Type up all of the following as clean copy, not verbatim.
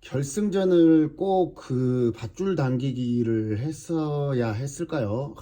결승전을 꼭 그 밧줄 당기기를 했어야 했을까요?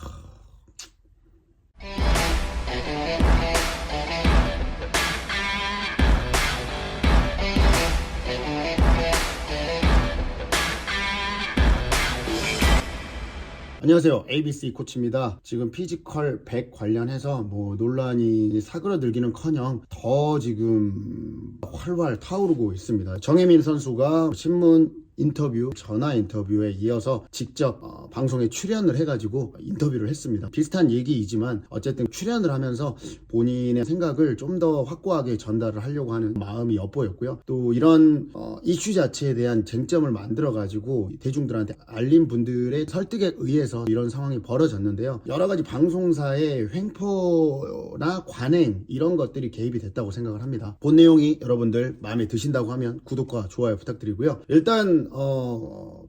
안녕하세요, ABC 코치입니다. 지금 피지컬 100 관련해서 논란이 사그러들기는커녕 더 지금 활활 타오르고 있습니다. 정혜민 선수가 신문 인터뷰, 전화 인터뷰에 이어서 직접 방송에 출연을 해가지고 인터뷰를 했습니다. 비슷한 얘기이지만 어쨌든 출연을 하면서 본인의 생각을 좀 더 확고하게 전달을 하려고 하는 마음이 엿보였고요. 또 이런 이슈 자체에 대한 쟁점을 만들어 가지고 대중들한테 알린 분들의 설득에 의해서 이런 상황이 벌어졌는데요. 여러 가지 방송사의 횡포나 관행 이런 것들이 개입이 됐다고 생각을 합니다. 본 내용이 여러분들 마음에 드신다고 하면 구독과 좋아요 부탁드리고요. 일단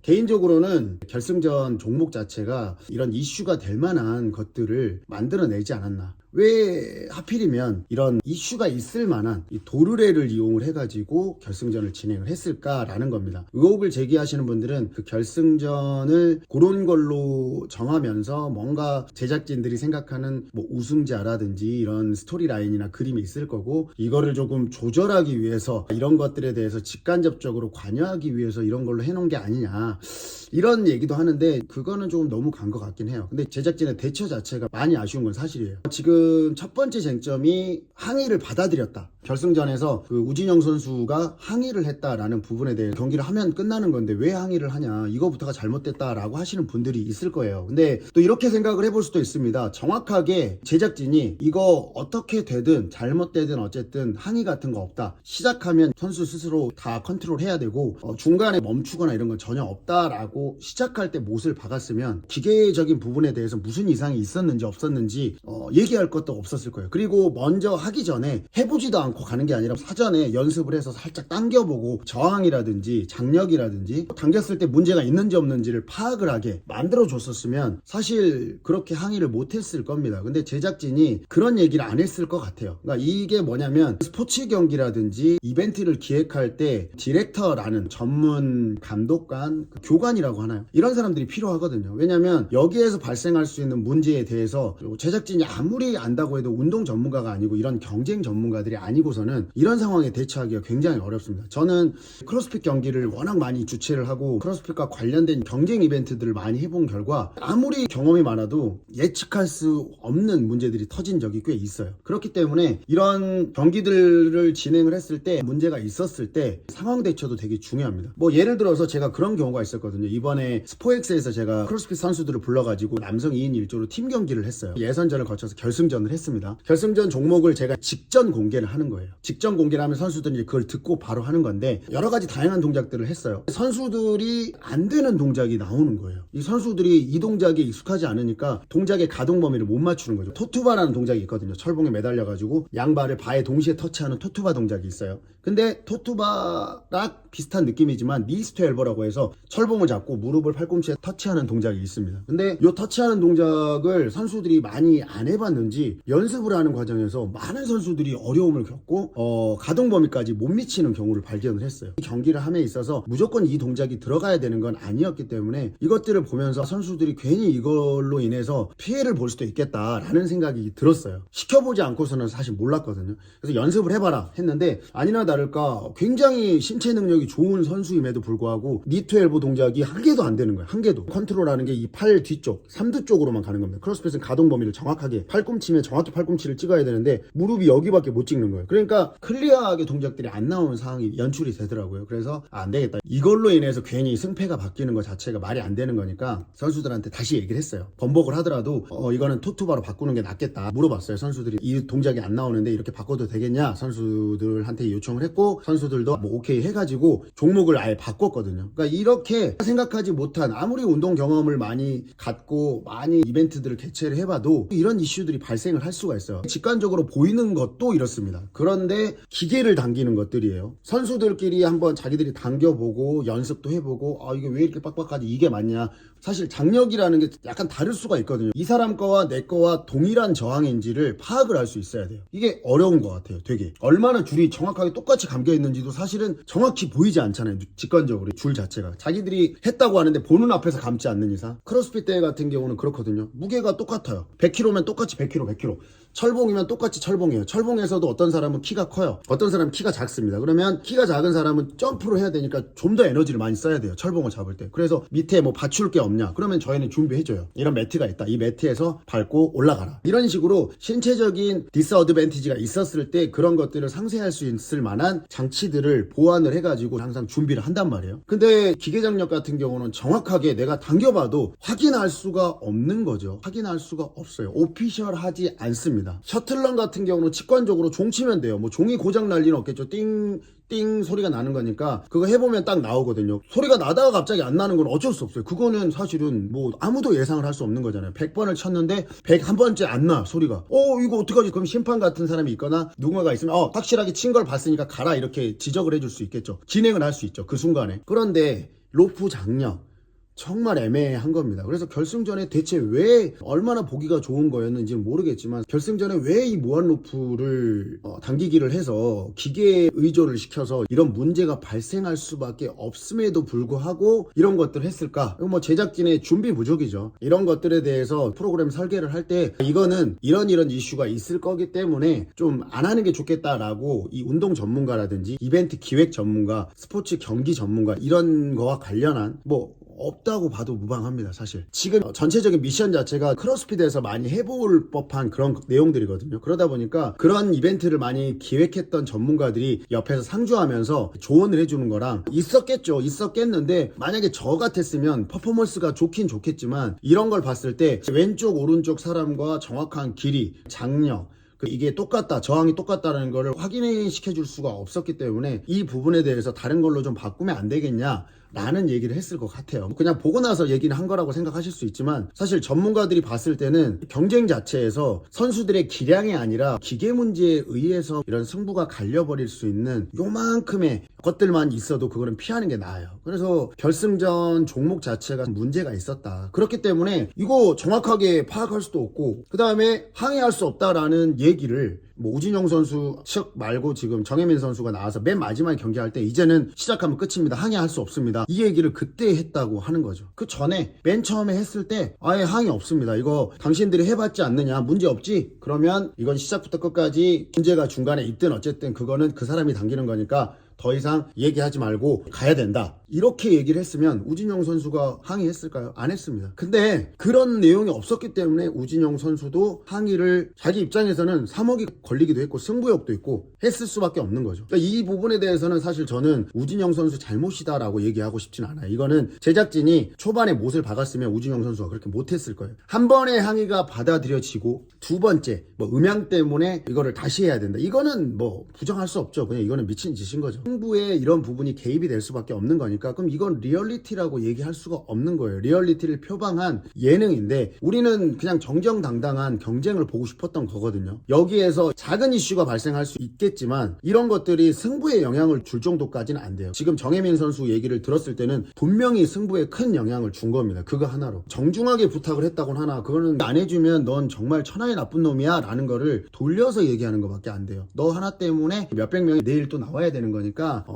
개인적으로는 결승전 종목 자체가 이런 이슈가 될 만한 것들을 만들어내지 않았나. 왜 하필이면 이런 이슈가 있을 만한 이 도르래를 이용을 해가지고 결승전을 진행을 했을까라는 겁니다. 의혹을 제기하시는 분들은 그 결승전을 그런 걸로 정하면서 뭔가 제작진들이 생각하는 우승자라든지 이런 스토리라인이나 그림이 있을 거고, 이거를 조금 조절하기 위해서 이런 것들에 대해서 직간접적으로 관여하기 위해서 이런 걸로 해놓은 게 아니냐, 이런 얘기도 하는데 그거는 조금 너무 간 것 같긴 해요. 근데 제작진의 대처 자체가 많이 아쉬운 건 사실이에요. 지금 첫 번째 쟁점이 항의를 받아들였다. 결승전에서 그 우진영 선수가 항의를 했다라는 부분에 대해 경기를 하면 끝나는 건데 왜 항의를 하냐, 이거부터가 잘못됐다라고 하시는 분들이 있을 거예요. 근데 또 이렇게 생각을 해볼 수도 있습니다. 정확하게 제작진이 이거 어떻게 되든 잘못되든 어쨌든 항의 같은 거 없다, 시작하면 선수 스스로 다 컨트롤 해야 되고 중간에 멈추거나 이런 건 전혀 없다라고 시작할 때 못을 박았으면 기계적인 부분에 대해서 무슨 이상이 있었는지 없었는지 얘기할 것도 없었을 거예요. 그리고 먼저 하기 전에 해보지도 않고 가는 게 아니라 사전에 연습을 해서 살짝 당겨보고 저항이라든지 장력이라든지 당겼을 때 문제가 있는지 없는지를 파악을 하게 만들어줬었으면 사실 그렇게 항의를 못했을 겁니다. 근데 제작진이 그런 얘기를 안 했을 것 같아요. 그러니까 이게 뭐냐면 스포츠 경기라든지 이벤트를 기획할 때 디렉터라는 전문 감독관, 교관이라고 하나요? 이런 사람들이 필요하거든요. 왜냐면 여기에서 발생할 수 있는 문제에 대해서 제작진이 아무리 안다고 해도 운동 전문가가 아니고 이런 경쟁 전문가들이 아니고서는 이런 상황에 대처하기가 굉장히 어렵습니다. 저는 크로스핏 경기를 워낙 많이 주최를 하고 크로스핏과 관련된 경쟁 이벤트들을 많이 해본 결과 아무리 경험이 많아도 예측할 수 없는 문제들이 터진 적이 꽤 있어요. 그렇기 때문에 이런 경기들을 진행을 했을 때 문제가 있었을 때 상황 대처도 되게 중요합니다. 예를 들어서 제가 그런 경우가 있었거든요. 이번에 스포엑스에서 제가 크로스핏 선수들을 불러가지고 남성 2인 1조로 팀 경기를 했어요. 예선전을 거쳐서 결승전을 했습니다. 결승전 종목을 제가 직전 공개를 하는 거예요. 직전 공개를 하면 선수들이 그걸 듣고 바로 하는 건데 여러 가지 다양한 동작들을 했어요. 선수들이 안 되는 동작이 나오는 거예요. 이 선수들이 이 동작에 익숙하지 않으니까 동작의 가동 범위를 못 맞추는 거죠. 토투바라는 동작이 있거든요. 철봉에 매달려가지고 양발을 바에 동시에 터치하는 토투바 동작이 있어요. 근데 토투바랑 비슷한 느낌이지만 니스트 엘보라고 해서 철봉을 잡고 무릎을 팔꿈치에 터치하는 동작이 있습니다. 근데 이 터치하는 동작을 선수들이 많이 안 해봤는지 연습을 하는 과정에서 많은 선수들이 어려움을 겪고 가동 범위까지 못 미치는 경우를 발견을 했어요. 이 경기를 함에 있어서 무조건 이 동작이 들어가야 되는 건 아니었기 때문에 이것들을 보면서 선수들이 괜히 이걸로 인해서 피해를 볼 수도 있겠다라는 생각이 들었어요. 시켜보지 않고서는 사실 몰랐거든요. 그래서 연습을 해봐라 했는데 아니나 다를까 굉장히 신체 능력이 좋은 선수임에도 불구하고 니트 엘보 동작이 한 개도 안 되는 거예요. 한 개도. 컨트롤하는 게 이 팔 뒤쪽, 삼두 쪽으로만 가는 겁니다. 크로스핏은 가동 범위를 정확하게 팔꿈치면 정확히 팔꿈치를 찍어야 되는데 무릎이 여기밖에 못 찍는 거예요. 그러니까 클리어하게 동작들이 안 나오는 상황이 연출이 되더라고요. 그래서 안 되겠다. 이걸로 인해서 괜히 승패가 바뀌는 것 자체가 말이 안 되는 거니까 선수들한테 다시 얘기를 했어요. 번복을 하더라도 이거는 토투바로 바꾸는 게 낫겠다 물어봤어요. 선수들이 이 동작이 안 나오는데 이렇게 바꿔도 되겠냐 선수들한테 요청을 했고, 선수들도 오케이 해가지고 종목을 아예 바꿨거든요. 그러니까 이렇게 생각하지 못한, 아무리 운동 경험을 많이 갖고 많이 이벤트들을 개최를 해봐도 이런 이슈들이 발생을 할 수가 있어요. 직관적으로 보이는 것도 이렇습니다. 그런데 기계를 당기는 것들이에요. 선수들끼리 한번 자기들이 당겨보고 연습도 해보고 이게 왜 이렇게 빡빡하지, 이게 맞냐. 사실 장력이라는 게 약간 다를 수가 있거든요. 이 사람 거와 내 거와 동일한 저항인지를 파악을 할 수 있어야 돼요. 이게 어려운 것 같아요. 되게 얼마나 줄이 정확하게 똑같이 감겨 있는지도 사실은 정확히 보이지 않잖아요. 직관적으로 줄 자체가 자기들이 했다고 하는데 보는 앞에서 감지 않는 이상. 크로스핏 대회 같은 경우는 그렇거든요. 무게가 똑같아요. 100kg면 똑같이 100kg 100kg, 철봉이면 똑같이 철봉이에요. 철봉에서도 어떤 사람은 키가 커요, 어떤 사람은 키가 작습니다. 그러면 키가 작은 사람은 점프를 해야 되니까 좀 더 에너지를 많이 써야 돼요, 철봉을 잡을 때. 그래서 밑에 뭐 받출 게 없냐, 그러면 저희는 준비해줘요. 이런 매트가 있다, 이 매트에서 밟고 올라가라. 이런 식으로 신체적인 디스어드밴티지가 있었을 때 그런 것들을 상쇄할 수 있을 만한 장치들을 보완을 해가지고 항상 준비를 한단 말이에요. 근데 기계장력 같은 경우는 정확하게 내가 당겨봐도 확인할 수가 없는 거죠. 확인할 수가 없어요. 오피셜하지 않습니다. 셔틀런 같은 경우는 직관적으로 종 치면 돼요. 뭐 종이 고장 날 일은 없겠죠. 띵 소리가 나는 거니까 그거 해보면 딱 나오거든요. 소리가 나다가 갑자기 안 나는 건 어쩔 수 없어요. 그거는 사실은 뭐 아무도 예상을 할 수 없는 거잖아요. 100번을 쳤는데 101번째 안 나, 소리가. 이거 어떡하지? 그럼 심판 같은 사람이 있거나 누군가가 있으면 확실하게 친 걸 봤으니까 가라, 이렇게 지적을 해줄 수 있겠죠. 진행을 할 수 있죠, 그 순간에. 그런데 로프 장력 정말 애매한 겁니다. 그래서 결승전에 대체 왜 얼마나 보기가 좋은 거였는지는 모르겠지만 결승전에 왜 이 무한 로프를 당기기를 해서 기계 의존을 시켜서 이런 문제가 발생할 수밖에 없음에도 불구하고 이런 것들을 했을까? 뭐 제작진의 준비 부족이죠. 이런 것들에 대해서 프로그램 설계를 할 때 이거는 이런 이슈가 있을 거기 때문에 좀 안 하는 게 좋겠다라고 이 운동 전문가라든지 이벤트 기획 전문가, 스포츠 경기 전문가 이런 거와 관련한 뭐 없다고 봐도 무방합니다. 사실 지금 전체적인 미션 자체가 크로스핏에서 많이 해볼 법한 그런 내용들이거든요. 그러다 보니까 그런 이벤트를 많이 기획했던 전문가들이 옆에서 상주하면서 조언을 해주는 거랑 있었겠는데 만약에 저 같았으면 퍼포먼스가 좋긴 좋겠지만 이런 걸 봤을 때 왼쪽 오른쪽 사람과 정확한 길이, 장력, 이게 똑같다, 저항이 똑같다는 거를 확인시켜 줄 수가 없었기 때문에 이 부분에 대해서 다른 걸로 좀 바꾸면 안 되겠냐 라는 얘기를 했을 것 같아요. 그냥 보고 나서 얘기는 한 거라고 생각하실 수 있지만 사실 전문가들이 봤을 때는 경쟁 자체에서 선수들의 기량이 아니라 기계 문제에 의해서 이런 승부가 갈려버릴 수 있는 요만큼의 것들만 있어도 그거는 피하는 게 나아요. 그래서 결승전 종목 자체가 문제가 있었다. 그렇기 때문에 이거 정확하게 파악할 수도 없고 그 다음에 항의할 수 없다라는 얘기를 뭐 우진영 선수 측 말고 지금 정혜민 선수가 나와서 맨 마지막에 경기할 때 이제는 시작하면 끝입니다, 항의할 수 없습니다, 이 얘기를 그때 했다고 하는 거죠. 그 전에 맨 처음에 했을 때 아예 항의 없습니다, 이거 당신들이 해봤지 않느냐, 문제 없지? 그러면 이건 시작부터 끝까지 문제가 중간에 있든 어쨌든 그거는 그 사람이 당기는 거니까 더 이상 얘기하지 말고 가야 된다, 이렇게 얘기를 했으면 우진영 선수가 항의했을까요? 안 했습니다. 근데 그런 내용이 없었기 때문에 우진영 선수도 항의를 자기 입장에서는 3억이 걸리기도 했고 승부욕도 있고 했을 수밖에 없는 거죠. 그러니까 이 부분에 대해서는 사실 저는 우진영 선수 잘못이다 라고 얘기하고 싶진 않아요. 이거는 제작진이 초반에 못을 박았으면 우진영 선수가 그렇게 못했을 거예요. 한 번의 항의가 받아들여지고 두 번째 뭐 음향 때문에 이거를 다시 해야 된다, 이거는 뭐 부정할 수 없죠. 그냥 이거는 미친 짓인 거죠. 승부에 이런 부분이 개입이 될 수밖에 없는 거니까 그럼 이건 리얼리티라고 얘기할 수가 없는 거예요. 리얼리티를 표방한 예능인데 우리는 그냥 정정당당한 경쟁을 보고 싶었던 거거든요. 여기에서 작은 이슈가 발생할 수 있겠지만 이런 것들이 승부에 영향을 줄 정도까지는 안 돼요. 지금 정혜민 선수 얘기를 들었을 때는 분명히 승부에 큰 영향을 준 겁니다. 그거 하나로 정중하게 부탁을 했다곤 하나 그거는 안 해주면 넌 정말 천하의 나쁜 놈이야 라는 거를 돌려서 얘기하는 것밖에 안 돼요. 너 하나 때문에 몇백 명이 내일 또 나와야 되는 거니까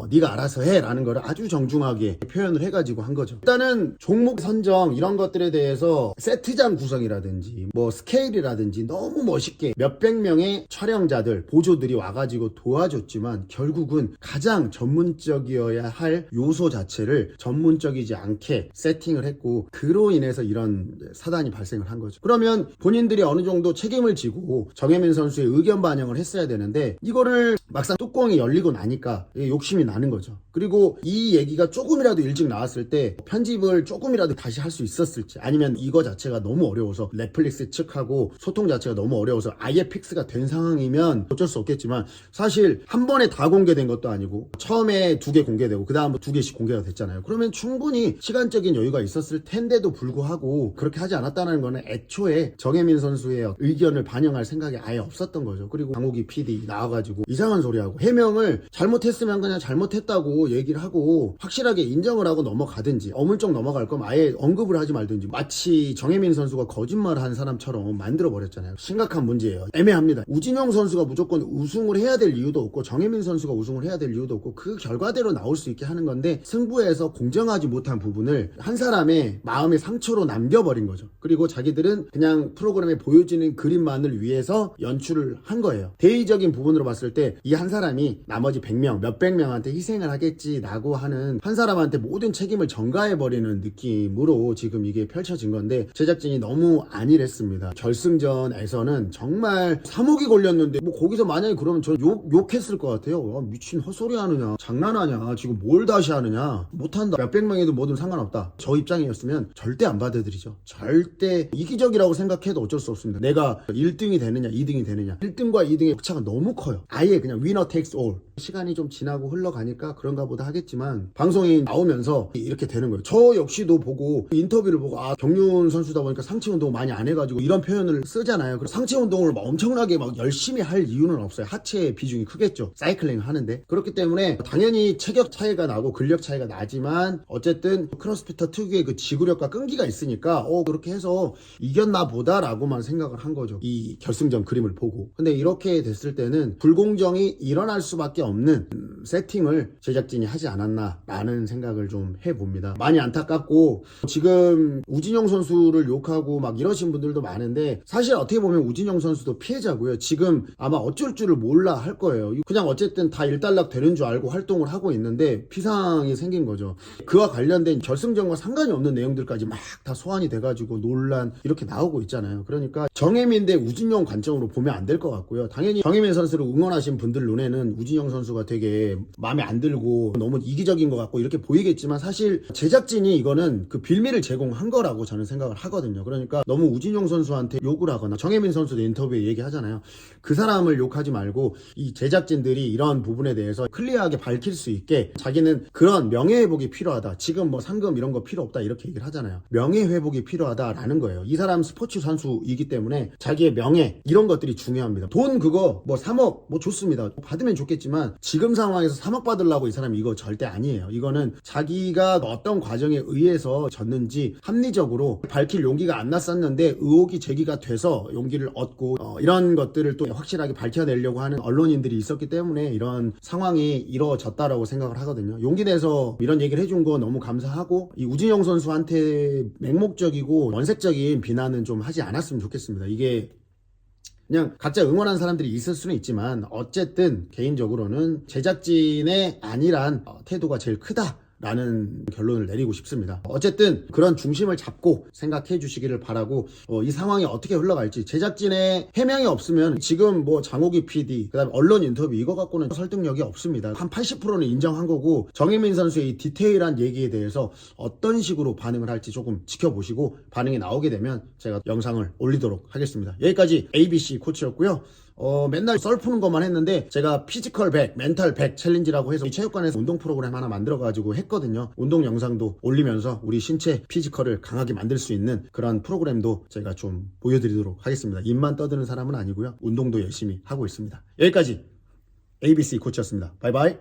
네가 알아서 해 라는 거를 아주 정중하게 표현을 해가지고 한 거죠. 일단은 종목 선정 이런 것들에 대해서 세트장 구성이라든지 뭐 스케일이라든지 너무 멋있게 몇백 명의 촬영자들, 보조들이 와가지고 도와줬지만 결국은 가장 전문적이어야 할 요소 자체를 전문적이지 않게 세팅을 했고 그로 인해서 이런 사단이 발생을 한 거죠. 그러면 본인들이 어느 정도 책임을 지고 정혜민 선수의 의견 반영을 했어야 되는데 이거를 막상 뚜껑이 열리고 나니까 욕심이 나는 거죠. 그리고 이 얘기가 조금이라도 일찍 나왔을 때 편집을 조금이라도 다시 할 수 있었을지, 아니면 이거 자체가 너무 어려워서 넷플릭스 측하고 소통 자체가 너무 어려워서 아예 픽스가 된 상황이면 어쩔 수 없겠지만, 사실 한 번에 다 공개된 것도 아니고 처음에 2개 공개되고 그 다음 2개씩 공개가 됐잖아요. 그러면 충분히 시간적인 여유가 있었을 텐데도 불구하고 그렇게 하지 않았다는 거는 애초에 정혜민 선수의 의견을 반영할 생각이 아예 없었던 거죠. 그리고 강호기 PD 나와가지고 이상한 소리하고, 해명을 잘못했으면 그냥 잘못했다고 얘기를 하고 확실하게 인정을 하고 넘어가든지, 어물쩍 넘어갈 거면 아예 언급을 하지 말든지, 마치 정혜민 선수가 거짓말한 사람처럼 만들어버렸잖아요. 심각한 문제예요. 애매합니다. 우진영 선수가 무조건 우승을 해야 될 이유도 없고 정혜민 선수가 우승을 해야 될 이유도 없고, 그 결과대로 나올 수 있게 하는 건데, 승부에서 공정하지 못한 부분을 한 사람의 마음의 상처로 남겨버린 거죠. 그리고 자기들은 그냥 프로그램에 보여지는 그림만을 위해서 연출을 한 거예요. 대의적인 부분으로 봤을 때 이 한 사람이 나머지 100명, 몇백 명한테 희생을 하겠지라고 하는 한 사람한테 모든 책임을 전가해버리는 느낌으로 지금 이게 펼쳐진 건데, 제작진이 너무 안일했습니다. 결승전에서는 정말 3억이 걸렸는데 뭐 거기서 만약에 그러면 저 욕했을 것 같아요. 아, 미친 헛소리 하느냐, 장난하냐, 지금 뭘 다시 하느냐, 못한다, 몇백 명에도 뭐든 상관없다. 저 입장이었으면 절대 안 받아들이죠. 절대. 이기적이라고 생각해도 어쩔 수 없습니다. 내가 1등이 되느냐 2등이 되느냐, 1등과 2등의 차가 너무 커요. 아예 그냥 winner takes all. 시간이 좀 지나고 흘러가니까 그런가 보다 하겠지만, 방송이 나오면서 이렇게 되는 거예요. 저 역시도 보고 인터뷰를 보고, 아, 경륜 선수다 보니까 상체 운동 많이 안 해가지고 이런 표현을 쓰잖아요. 그래서 상체 운동을 막 엄청나게 막 열심히 할 이유는 없어요. 하체 비중이 크겠죠, 사이클링 하는데. 그렇기 때문에 당연히 체격 차이가 나고 근력 차이가 나지만, 어쨌든 크로스피터 특유의 그 지구력과 끈기가 있으니까 그렇게 해서 이겼나 보다라고만 생각을 한 거죠, 이 결승전 그림을 보고. 근데 이렇게 됐을 때는 불공정이 일어날 수밖에 없는 세팅을 제작진이 하지 않았나 라는 생각을 좀 해봅니다. 많이 안타깝고, 지금 우진영 선수를 욕하고 막 이러신 분들도 많은데, 사실 어떻게 보면 우진영 선수도 피해자고요. 지금 아마 어쩔 줄을 몰라 할 거예요. 그냥 어쨌든 다 일단락 되는 줄 알고 활동을 하고 있는데 피상이 생긴 거죠. 그와 관련된 결승전과 상관이 없는 내용들까지 막 다 소환이 돼가지고 논란 이렇게 나오고 있잖아요. 그러니까 정혜민 대 우진영 관점으로 보면 안 될 것 같고요. 당연히 정혜민 선수를 응원하신 분들 눈에는 우진영 선수가 되게 마음에 안 들고 너무 이기적인 것 같고 이렇게 보이겠지만, 사실 제작진이 이거는 그 빌미를 제공한 거라고 저는 생각을 하거든요. 그러니까 너무 우진영 선수한테 욕을 하거나, 정혜민 선수도 인터뷰에 얘기하잖아요. 그 사람을 욕하지 말고 이 제작진들이 이런 부분에 대해서 클리어하게 밝힐 수 있게, 자기는 그런 명예회복이 필요하다, 지금 뭐 상금 이런 거 필요 없다 이렇게 얘기를 하잖아요. 명예회복이 필요하다라는 거예요. 이 사람 스포츠 선수이기 때문에 자기의 명예 이런 것들이 중요합니다. 돈 그거 뭐 3억 뭐 좋습니다, 받으면 좋겠지만 지금 상황에서 3억 받으려고 이 사람이 이거 절대 아니에요. 이거는 자기가 어떤 과정에 의해서 졌는지 합리적으로 밝힐 용기가 안 났었는데 의혹이 제기가 돼서 용기를 얻고 이런 것들을 또 확실하게 밝혀내려고 하는 언론인들이 있었기 때문에 이런 상황이 이루어졌다라고 생각을 하거든요. 용기 내서 이런 얘기를 해준 거 너무 감사하고, 이 우진영 선수한테 맹목적이고 원색적인 비난은 좀 하지 않았으면 좋겠습니다. 이게 그냥 각자 응원하는 사람들이 있을 수는 있지만, 어쨌든 개인적으로는 제작진의 안일한 태도가 제일 크다 라는 결론을 내리고 싶습니다. 어쨌든 그런 중심을 잡고 생각해 주시기를 바라고, 이 상황이 어떻게 흘러갈지, 제작진의 해명이 없으면 지금 뭐 장호기 PD 그다음에 언론 인터뷰 이거 갖고는 설득력이 없습니다. 한 80%는 인정한 거고, 정혜민 선수의 이 디테일한 얘기에 대해서 어떤 식으로 반응을 할지 조금 지켜보시고, 반응이 나오게 되면 제가 영상을 올리도록 하겠습니다. 여기까지 ABC 코치였고요. 맨날 썰 푸는 것만 했는데, 제가 피지컬 100, 멘탈 100 챌린지라고 해서 이 체육관에서 운동 프로그램 하나 만들어가지고 했거든요. 운동 영상도 올리면서 우리 신체 피지컬을 강하게 만들 수 있는 그런 프로그램도 제가 좀 보여드리도록 하겠습니다. 입만 떠드는 사람은 아니고요, 운동도 열심히 하고 있습니다. 여기까지 ABC 코치였습니다. 바이바이.